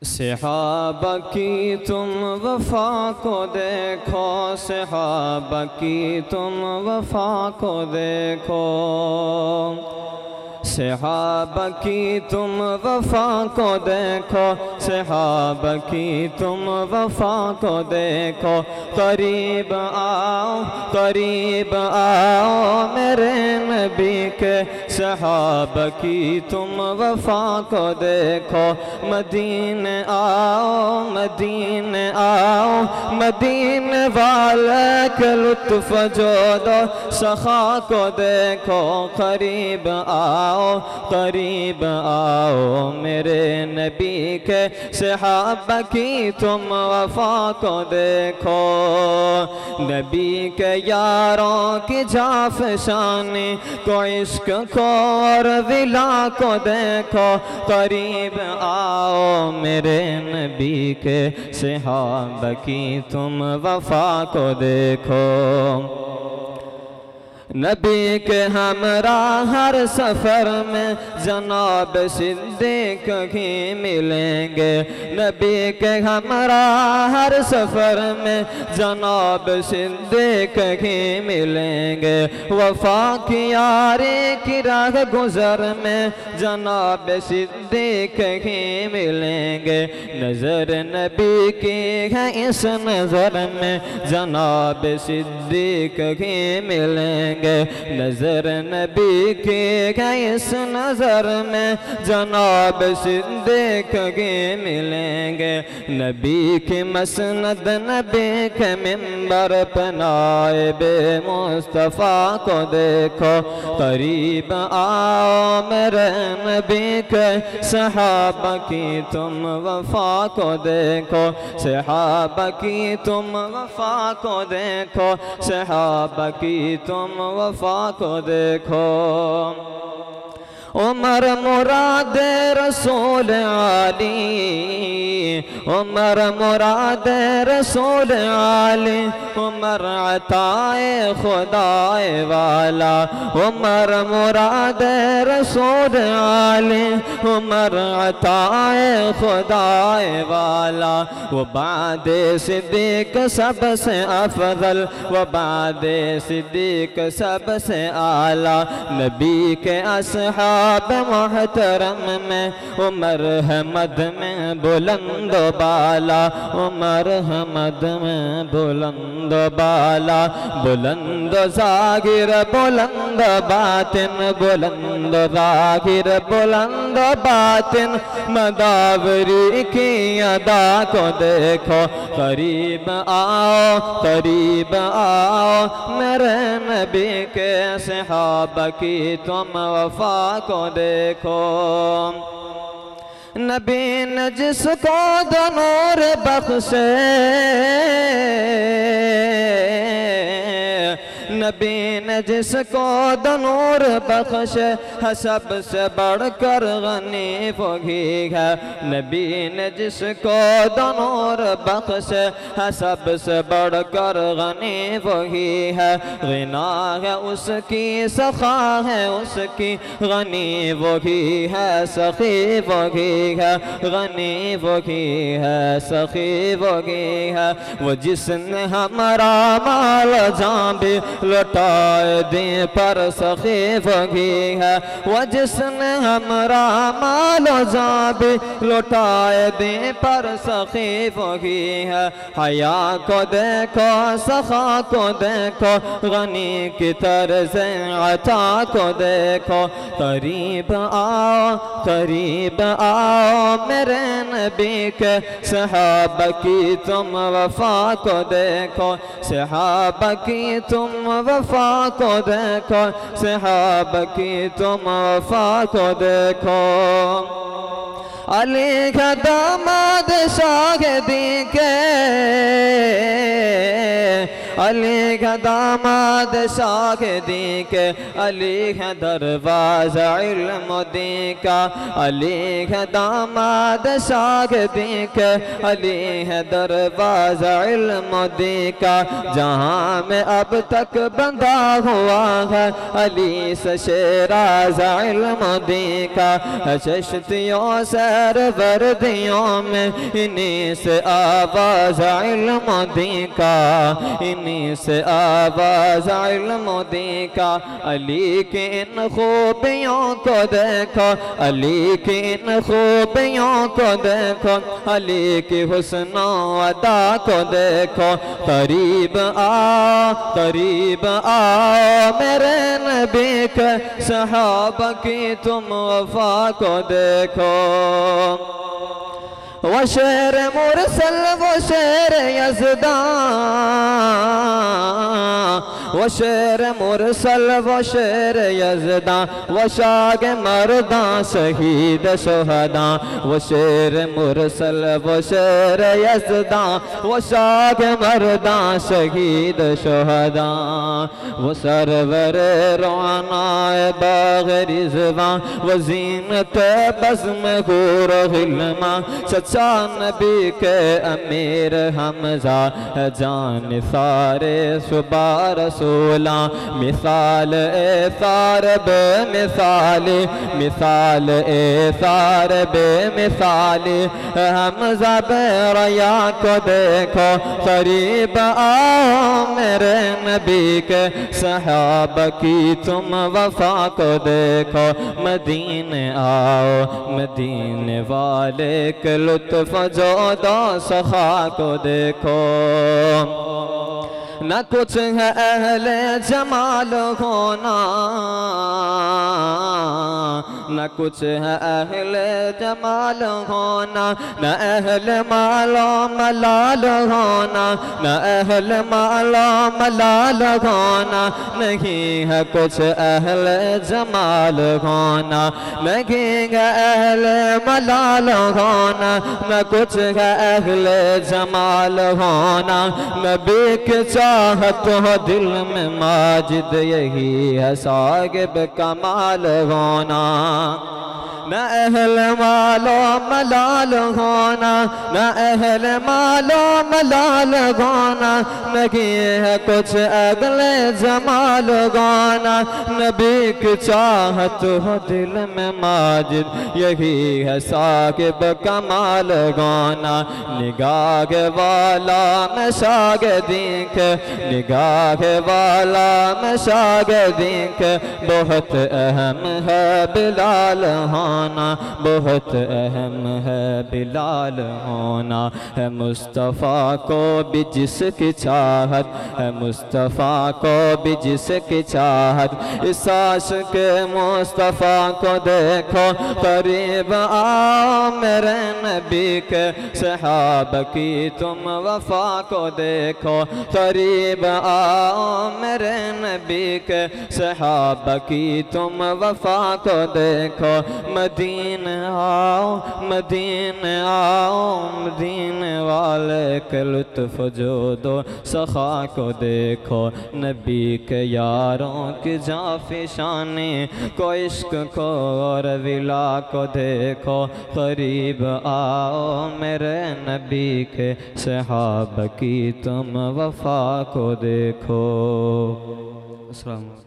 सहाबा की तुम वफा को देखो, सहाबा की तुम वफा को देखो, सहाबा की तुम वफा को देखो, सहाबा की तुम वफा को देखो। करीब आओ, करीब आओ मेरे नबी के, सहाबा की तुम वफा को देखो। मदीने आओ, मदीने आओ, मदीने वाले के लुत्फ जो दो सखा को देखो। करीब आओ, करीब आओ मेरे नबी के, सहाबा की तुम वफा को देखो। नबी के यारों की जाफशानी को, इश्क को और विला को देखो। करीब आओ मेरे नबी के, सहाबा की तुम वफा को देखो। नबी के हमरा हर सफ़र में जनाब सिद्दीक ही मिलेंगे। नबी के हमरा हर सफ़र में जनाब सिद्दीक ही मिलेंगे। वफा की यारी की राह गुज़र में जनाब सिद्दीक ही मिलेंगे। नज़र नबी की है इस नज़र में जनाब सिद्दीक ही मिलेंगे। नजर नबी के है इस नजर में जनाब सिद्दीक के मिलेंगे। नबी की मसनद नबी के मिंबर पर नाइबे मुस्तफ़ा को देखो। करीब आओ मेरे नबी के, सहाबा की तुम वफा को देखो। सहाबा की तुम वफा को देखो, सहाबा की तुम वफा को देखो। उमर मुराद रसूल आली, उमर मुराद रसूल आली, उमर अताए खुदाए वाला। उमर मुराद रसूल आली, उमर अताए खुदाए वाला। वो बाद सिद्दीक सबसे अफजल, वो बाद सिद्दीक सबसे आला। नबी के असहाब मोहतरम में उमर हमद में बुलंद बाला। उमर हमद में बुलंद बाला। बुलंद ज़ाहिर बुलंद बातिन, बुलंद ज़ाहिर बुलंद बातिन। मदावरी की अदा को देखो। करीब आओ, करीब आओ मेरे नबी के, सहाबा की तुम वफा को देखो। नबी ने जिसको दो नूर बख्शे, नबी ने जिसको दो नूर बख्शे, हसब से बढ़कर गनी वही है। नबी ने जिसको दो नूर बख्शे, हसब से बढ़कर गनी वही है। गिना है उसकी, सखा है उसकी, गनी वही है, सखी वही है। गनी वही है, सखी वही है। वो जिसने हमारा माल जान भी लौटाए दे पर सखी वही है। वो जिसने हमारा माल जान भी लौटाए दे पर सखी वही है। हया को देखो, सखा को देखो, गनी की तरज़ अता को देखो। करीब आओ, करीब आओ मेरे नबी के, सहाबा की तुम वफा को देखो। सहाबा की तुम वफा को देखो, सहाबा की तुम वफा को देखो। अली का दामाद शाहिदी के, अली है दामाद शाहिदी के, अली है दरवाज़ा इल्म दी का, अली है दामाद शाहिदी के, अली है दरवाज़ा इल्म दी का। जहाँ में अब तक बंधा हुआ है अली से शेराज़ा इल्म दी का। चश्तियों सैर वर्दियों में इन्हीं से आवाज़ इल्म दी का, इन्हीं से आवाज़ इल्म दी का। अली की इन खूबियों को देखो, अली की इन खूबियों को देखो, अली की हुस्न अदा को देखो। करीब आओ, करीब आओ मेरे नबी के सहाबा की तुम वफा को देखो। वो शेर मुरसल वो शेर यज़दा, वो शेर मुरसल वो शेर यज़दा, वो शाग मर्दा शहीद शुहदा। वो शेर मुरसल वो शेर यज़दा, वो शाग मर्दा शहीद शुहदा। वो सरवर रोनाए बाग़ रिज़वां, वो ज़ीनत बज़्म गूर ग़िल्मा। सच्चा नबी के अमीर हमज़ा जान सारे सुबह रसूला। मिसाल ए सार बे मिसाली, मिसाल ए सार बे मिसाली। हमज़ा बेरया को देखो, करीब आओ मेरे नबी के सहाबा की तुम वफा को देखो। मदीने आओ मदीने वाले के लुत्फ़ जोदो सखा को देखो। न कुछ है अहले जमाल होना, न कुछ है अहले जमाल होना, न अहले मालो मलाल होना, न अहले मालो मलाल होना। नहीं है कुछ अहले जमाल होना, नहीं है अहले मलाल होना, न कुछ है अहले जमाल होना। नबी के चाहत हो दिल में माजिद, यही है साहिब कमाल होना। न अहल मालो मलाल होना, न अहल मालो मलाल होना। नहीं है कुछ अगले जमाल होना, नबी की चाहत हो दिल में माजिद, यही है साहिब कमाल होना। निगाह वाला में शागिर्द, निगाह वाला में शागिर्द, बहुत अहम है बिलाल होना, बहुत अहम है बिलाल होना। है मुस्तफ़ा को भी जिसकी चाहत, है मुस्तफ़ा को भी जिसकी चाहत। इस आशिक़ मुस्तफ़ा को देखो, करीब आओ मेरे नबी के सहाबा की तुम वफा को देखो। करीब आओ मेरे नबी के सहाबा की तुम वफा को देखो। मदीने आओ मदीने आओ, मदीने वाले के लुत्फ़ जो दो सखा को देखो। नबी के यारों की जाफ़िशानी को, इश्क को और विला को देखो। करीब आओ मेरे नबी के सहाबा की तुम वफा को देखो। अस्सलाम।